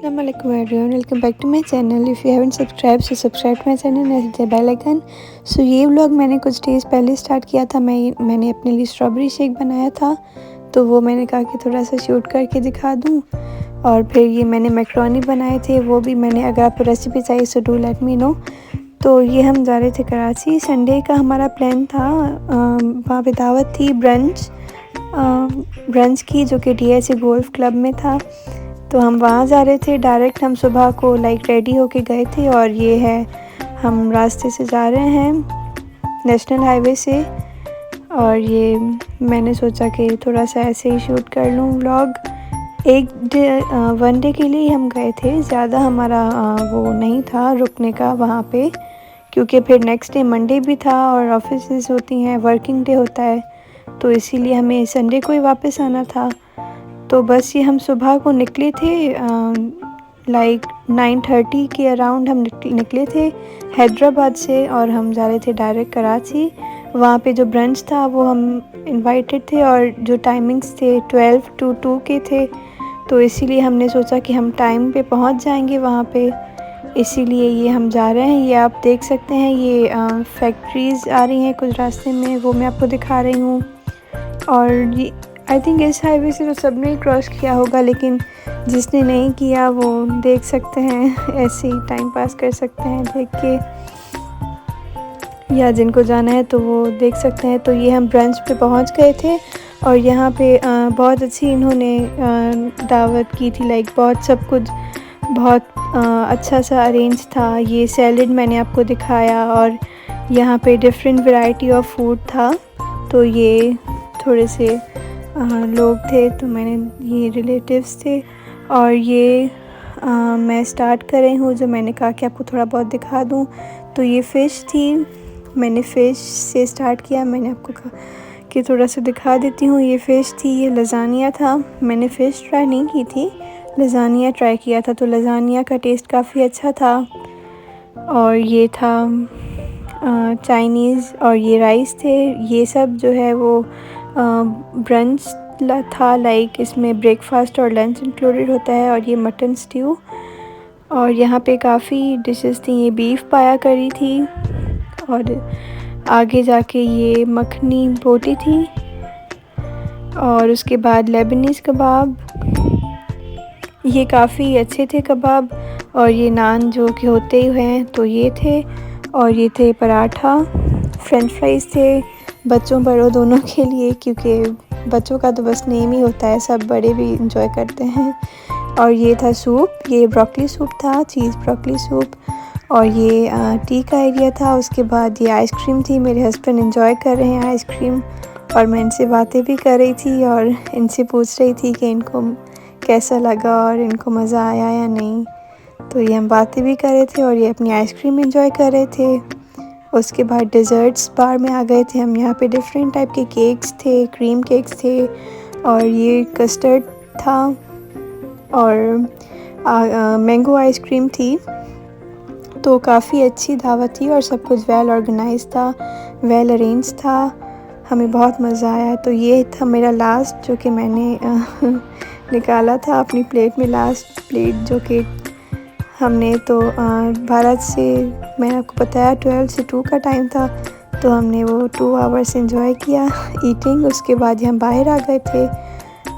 Assalamualaikum everyone, welcome back to my channel. If you haven't subscribed so subscribe to my channel and hit the bell icon. So ये vlog मैंने कुछ days पहले start किया था। मैंने अपने लिए स्ट्रॉबेरी शेक बनाया था, तो वो मैंने कहा कि थोड़ा सा शूट करके दिखा दूँ। और फिर ये मैंने मैक्रोनी बनाए थे, वो भी मैंने, अगर आपको रेसिपी चाहिए so do let me know. तो ये हम जा रहे थे कराची। संडे का हमारा प्लान था, वहाँ पे दावत थी ब्रंच की, जो कि DHA गोल्फ क्लब में था। तो हम वहाँ जा रहे थे। डायरेक्ट हम सुबह को रेडी होके गए थे। और ये है, हम रास्ते से जा रहे हैं नेशनल हाईवे से। और ये मैंने सोचा कि थोड़ा सा ऐसे ही शूट कर लूँ व्लॉग। वन डे के लिए हम गए थे, ज़्यादा हमारा वो नहीं था रुकने का वहाँ पे, क्योंकि फिर नेक्स्ट डे मंडे भी था और ऑफिसेज होती हैं, वर्किंग डे होता है, तो इसीलिए हमें संडे को ही वापस आना था। तो बस ये हम सुबह को निकले थे, 9:30 के अराउंड हम निकले थे हैदराबाद से, और हम जा रहे थे डायरेक्ट कराची। वहाँ पे जो ब्रंच था वो हम इनवाइटेड थे, और जो टाइमिंग्स थे 12 to 2 के थे, तो इसीलिए हमने सोचा कि हम टाइम पे पहुँच जाएंगे वहाँ पे, इसीलिए ये हम जा रहे हैं। ये आप देख सकते हैं, ये फैक्ट्रीज़ आ रही हैं कुछ रास्ते में, वो मैं आपको दिखा रही हूँ। और ये आई थिंक इस हाईवे से तो सब ने क्रॉस किया होगा, लेकिन जिसने नहीं किया वो देख सकते हैं, ऐसे ही टाइम पास कर सकते हैं देख के, या जिनको जाना है तो वो देख सकते हैं। तो ये हम ब्रंच पे पहुंच गए थे, और यहाँ पे बहुत अच्छी इन्होंने दावत की थी, बहुत सब कुछ बहुत अच्छा सा अरेंज था। ये सैलड मैंने आपको दिखाया, और यहाँ पे डिफरेंट वैरायटी ऑफ फूड था। तो ये थोड़े से लोग थे, तो ये रिलेटिव्स थे। और ये मैं स्टार्ट कर रही हूँ, जो मैंने कहा कि आपको थोड़ा बहुत दिखा दूँ। तो ये फ़िश थी, मैंने फ़िश से स्टार्ट किया। मैंने आपको कहा कि थोड़ा सा दिखा देती हूँ। ये फ़िश थी, ये लज़ानिया था। मैंने फ़िश ट्राई नहीं की थी, लज़ानिया ट्राई किया था, तो लज़ानिया का टेस्ट काफ़ी अच्छा था। और ये था चाइनीज़, और ये राइस थे। ये सब जो है वो ब्रंच था, इसमें ब्रेकफास्ट और लंच इंक्लूडेड होता है। और ये मटन स्ट्यू, और यहाँ पे काफ़ी डिशेस थी। ये बीफ पाया करी थी, और आगे जाके ये मखनी बोटी थी, और उसके बाद लेबनीज़ कबाब, ये काफ़ी अच्छे थे कबाब। और ये नान जो कि होते ही हैं, तो ये थे। और ये थे पराठा, फ्रेंच फ्राइज़ थे, बच्चों बड़ों दोनों के लिए, क्योंकि बच्चों का तो बस नेम ही होता है, सब बड़े भी इंजॉय करते हैं। और ये था सूप, ये ब्रोकली सूप था, चीज़ ब्रोकली सूप। और ये टी का एरिया था। उसके बाद ये आइसक्रीम थी, मेरे हस्बैंड इंजॉय कर रहे हैं आइसक्रीम, और मैं इनसे बातें भी कर रही थी, और इनसे पूछ रही थी कि इनको कैसा लगा और इनको मज़ा आया या नहीं। तो ये हम बातें भी कर रहे थे, और ये अपनी आइसक्रीम इंजॉय कर रहे थे। उसके बाद डेज़र्ट्स बार में आ गए थे हम। यहाँ पे डिफरेंट टाइप के केक्स थे, क्रीम केक्स थे, और ये कस्टर्ड था, और मैंगो आइसक्रीम थी। तो काफ़ी अच्छी दावत थी, और सब कुछ वेल ऑर्गेनाइज था, वेल अरेंज था। हमें बहुत मज़ा आया। तो ये था मेरा लास्ट, जो कि मैंने निकाला था अपनी प्लेट में, लास्ट प्लेट, जो कि हमने तो भारत से, मैंने आपको बताया 12 से 2 का टाइम था, तो हमने वो 2 आवर्स एंजॉय किया ईटिंग। उसके बाद हम बाहर आ गए थे,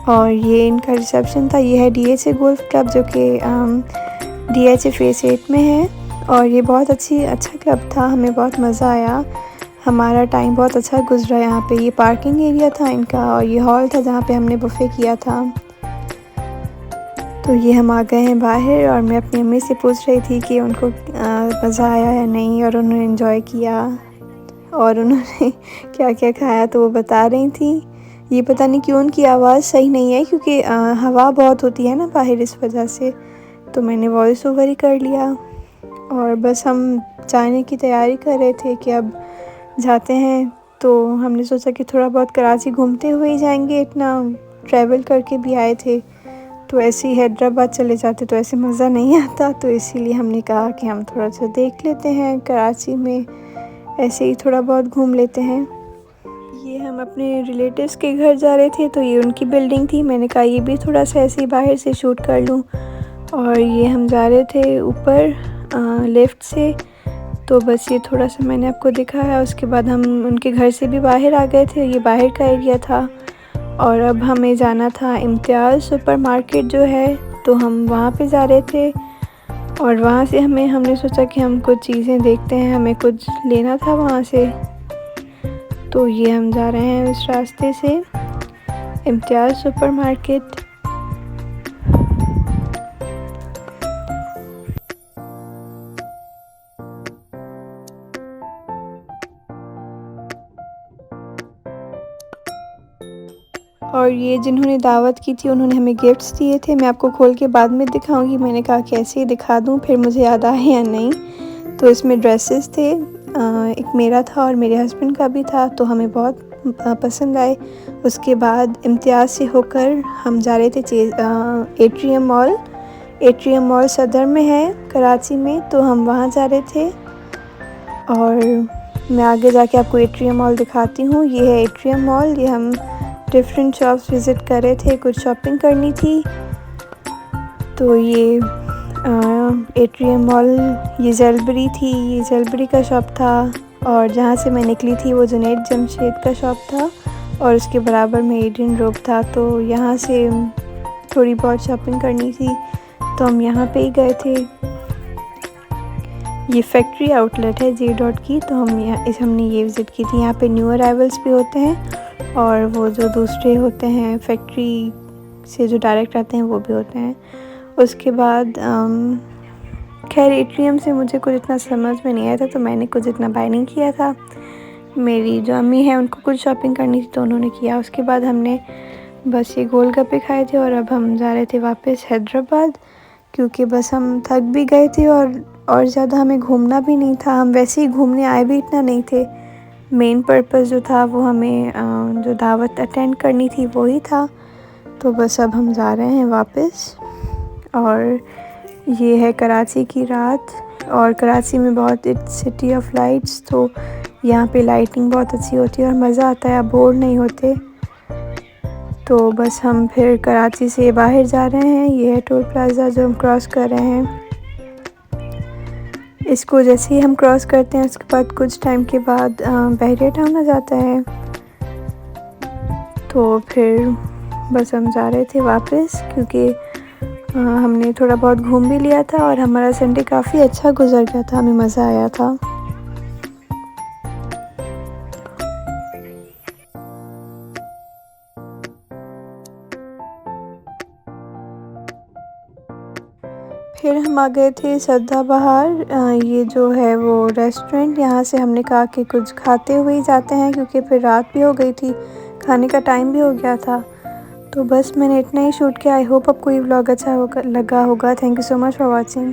और ये इनका रिसेप्शन था। ये है DHA गोल्फ क्लब, जो कि DHA फेज़ 8 में है, और ये बहुत अच्छा क्लब था। हमें बहुत मज़ा आया, हमारा टाइम बहुत अच्छा गुजरा यहाँ पे। ये पार्किंग एरिया था इनका, और ये हॉल था जहाँ पे हमने बुफ़े किया था। तो ये हम आ गए हैं बाहर, और मैं अपनी अम्मी से पूछ रही थी कि उनको मज़ा आया या नहीं, और उन्होंने एंजॉय किया, और उन्होंने क्या क्या खाया तो वो बता रही थी। ये पता नहीं क्यों उनकी आवाज़ सही नहीं है, क्योंकि हवा बहुत होती है ना बाहर, इस वजह से। तो मैंने वॉइस ओवर ही कर लिया, और बस हम जाने की तैयारी कर रहे थे कि अब जाते हैं। तो हमने सोचा कि थोड़ा बहुत कराची घूमते हुए ही जाएंगे, इतना ट्रैवल करके भी आए थे, तो ऐसे ही हैदराबाद चले जाते तो ऐसे मज़ा नहीं आता। तो इसीलिए हमने कहा कि हम थोड़ा सा देख लेते हैं कराची में, ऐसे ही थोड़ा बहुत घूम लेते हैं। ये हम अपने रिलेटिव्स के घर जा रहे थे, तो ये उनकी बिल्डिंग थी। मैंने कहा ये भी थोड़ा सा ऐसे ही बाहर से शूट कर लूँ। और ये हम जा रहे थे ऊपर लिफ्ट से। तो बस ये थोड़ा सा मैंने आपको दिखाया। उसके बाद हम उनके घर से भी बाहर आ गए थे, ये बाहर का एरिया था। और अब हमें जाना था इम्तियाज़ सुपरमार्केट जो है, तो हम वहाँ पे जा रहे थे। और वहाँ से हमने सोचा कि हम कुछ चीज़ें देखते हैं, हमें कुछ लेना था वहाँ से। तो ये हम जा रहे हैं उस रास्ते से इम्तियाज़ सुपरमार्केट। और ये जिन्होंने दावत की थी उन्होंने हमें गिफ्ट्स दिए थे। मैं आपको खोल के बाद में दिखाऊंगी। मैंने कहा कैसे दिखा दूं, फिर मुझे याद आए या नहीं। तो इसमें ड्रेसेस थे, एक मेरा था और मेरे हस्बैंड का भी था, तो हमें बहुत पसंद आए। उसके बाद इम्तियाज़ से होकर हम जा रहे थे एट्रियम मॉल। एट्रियम मॉल सदर में है कराची में, तो हम वहाँ जा रहे थे। और मैं आगे जाके आपको एट्रियम मॉल दिखाती हूँ। ये है एट्रियम मॉल। ये हम डिफरेंट शॉप्स विज़िट कर रहे थे, कुछ शॉपिंग करनी थी। तो ये एट्रियम मॉल, ये जलबरी थी, ये जलबरी का शॉप था। और जहाँ से मैं निकली थी वो जुनैद जमशेद का शॉप था, और उसके बराबर में एडियन रोड था। तो यहाँ से थोड़ी बहुत शॉपिंग करनी थी, तो हम यहाँ पे ही गए थे। ये फैक्ट्री आउटलेट है जे डॉट की, तो हमने ये विज़िट की थी। यहाँ पे न्यू अराइवल्स भी होते हैं, और वो जो दूसरे होते हैं फैक्ट्री से जो डायरेक्ट आते हैं वो भी होते हैं। उसके बाद खैर एट्रियम से मुझे कुछ इतना समझ में नहीं आया था, तो मैंने कुछ इतना बाय नहीं किया था। मेरी जो अम्मी है उनको कुछ शॉपिंग करनी थी, तो उन्होंने किया। उसके बाद हमने बस ये गोलगप्पे खाए थे, और अब हम जा रहे थे वापस हैदराबाद, क्योंकि बस हम थक भी गए थे और ज़्यादा हमें घूमना भी नहीं था। हम वैसे ही घूमने आए भी इतना नहीं थे। मेन पर्पस जो था वो हमें जो दावत अटेंड करनी थी वो ही था। तो बस अब हम जा रहे हैं वापस। और ये है कराची की रात, और कराची में बहुत इट्स सिटी ऑफ लाइट्स, तो यहाँ पे लाइटिंग बहुत अच्छी होती है और मज़ा आता है, आप बोर नहीं होते। तो बस हम फिर कराची से बाहर जा रहे हैं। ये है टोल प्लाज़ा जो हम क्रॉस कर रहे हैं। इसको जैसे ही हम क्रॉस करते हैं उसके बाद कुछ टाइम के बाद बहरिया टाउन आ जाता है। तो फिर बस हम जा रहे थे वापस, क्योंकि हमने थोड़ा बहुत घूम भी लिया था और हमारा संडे काफ़ी अच्छा गुजर गया था, हमें मज़ा आया था। फिर हम आ गए थे सदाबहार। ये जो है वो रेस्टोरेंट, यहाँ से हमने कहा कि कुछ खाते हुए ही जाते हैं, क्योंकि फिर रात भी हो गई थी, खाने का टाइम भी हो गया था। तो बस मैंने इतना ही शूट किया। आई होप आपको ये व्लॉग अच्छा लगा होगा। Thank you so much for watching.